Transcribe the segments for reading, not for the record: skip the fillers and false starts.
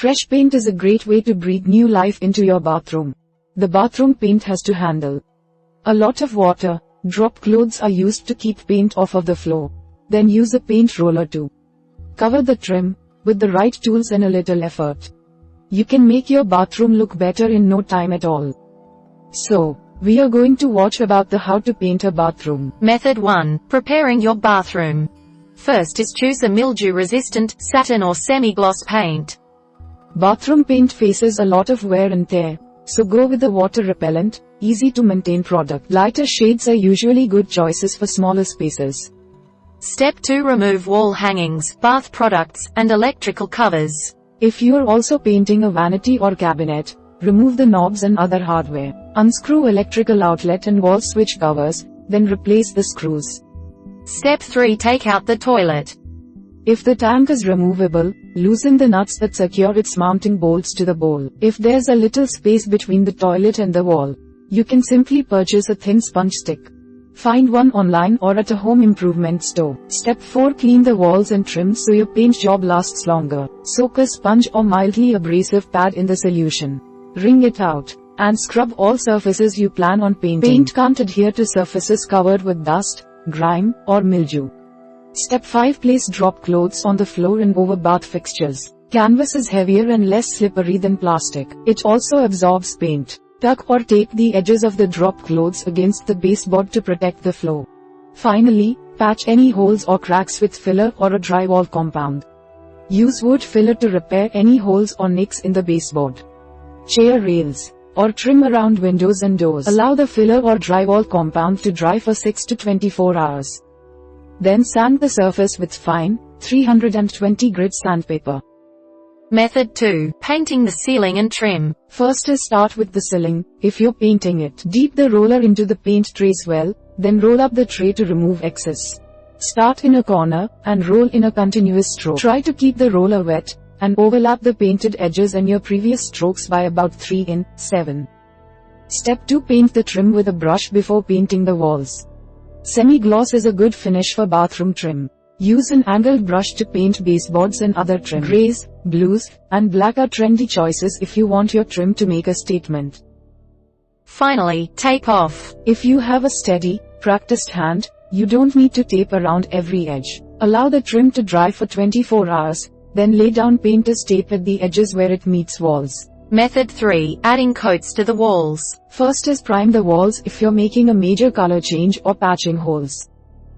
Fresh paint is a great way to breathe new life into your bathroom. The bathroom paint has to handle a lot of water. Drop cloths are used to keep paint off of the floor. Then use a paint roller to cover the trim. With the right tools and a little effort, you can make your bathroom look better in no time at all. So, we are going to watch about the how to paint a bathroom. Method 1. Preparing your bathroom. First is choose a mildew-resistant, satin or semi-gloss paint. Bathroom paint faces a lot of wear and tear, so go with the water-repellent, easy-to-maintain product. Lighter shades are usually good choices for smaller spaces. Step 2. Remove wall hangings, bath products, and electrical covers. If you are also painting a vanity or cabinet, remove the knobs and other hardware. Unscrew electrical outlet and wall switch covers, then replace the screws. Step 3. Take out the toilet. If the tank is removable, loosen the nuts that secure its mounting bolts to the bowl. If there's a little space between the toilet and the wall, you can simply purchase a thin sponge stick. Find one online or at a home improvement store. Step 4. Clean the walls and trim so your paint job lasts longer. Soak a sponge or mildly abrasive pad in the solution. Wring it out, and scrub all surfaces you plan on painting. Paint can't adhere to surfaces covered with dust, grime, or mildew. Step 5. Place drop cloths on the floor and over bath fixtures. Canvas is heavier and less slippery than plastic. It also absorbs paint. Tuck or tape the edges of the drop cloths against the baseboard to protect the floor. Finally, patch any holes or cracks with filler or a drywall compound. Use wood filler to repair any holes or nicks in the baseboard, chair rails, or trim around windows and doors. Allow the filler or drywall compound to dry for 6 to 24 hours. Then sand the surface with fine, 320 grit sandpaper. Method 2. Painting the ceiling and trim. First is start with the ceiling. If you're painting it, dip the roller into the paint trays well, then roll up the tray to remove excess. Start in a corner, and roll in a continuous stroke. Try to keep the roller wet, and overlap the painted edges and your previous strokes by about 3 in 7. Step 2. Paint the trim with a brush before painting the walls. Semi-gloss is a good finish for bathroom trim. Use an angled brush to paint baseboards and other trim. Grays, blues, and black are trendy choices if you want your trim to make a statement. Finally, tape off. If you have a steady, practiced hand, you don't need to tape around every edge. Allow the trim to dry for 24 hours, then lay down painter's tape at the edges where it meets walls. Method 3. Adding coats to the walls. First is prime the walls if you're making a major color change or patching holes.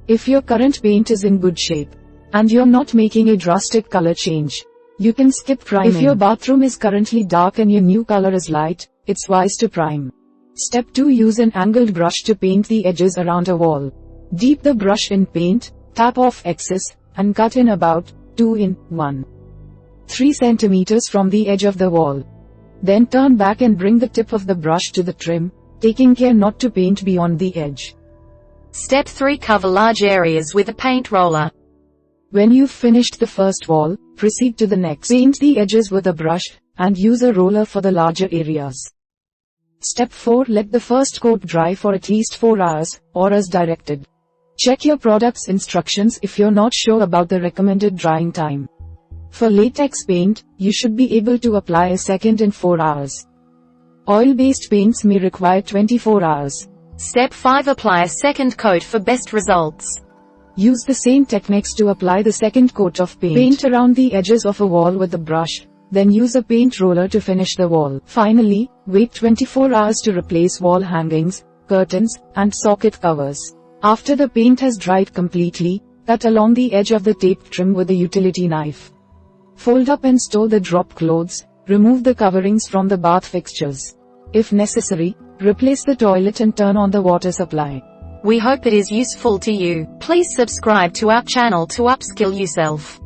If your current paint is in good shape, and you're not making a drastic color change, you can skip priming. If your bathroom is currently dark and your new color is light, it's wise to prime. Step 2. Use an angled brush to paint the edges around a wall. Dip the brush in paint, tap off excess, and cut in about 2 in 1.3 centimeters from the edge of the wall. Then turn back and bring the tip of the brush to the trim, taking care not to paint beyond the edge. Step 3. Cover large areas with a paint roller. When you've finished the first wall, proceed to the next. Paint the edges with a brush, and use a roller for the larger areas. Step 4. Let the first coat dry for at least 4 hours, or as directed. Check your product's instructions if you're not sure about the recommended drying time. For latex paint, you should be able to apply a second in 4 hours. Oil-based paints may require 24 hours. Step 5. Apply a second coat for best results. Use the same techniques to apply the second coat of paint. Paint around the edges of a wall with a brush, then use a paint roller to finish the wall. Finally, wait 24 hours to replace wall hangings, curtains, and socket covers. After the paint has dried completely, cut along the edge of the tape trim with a utility knife. Fold up and store the drop cloths. Remove the coverings from the bath fixtures. If necessary, replace the toilet and turn on the water supply. We hope it is useful to you. Please subscribe to our channel to upskill yourself.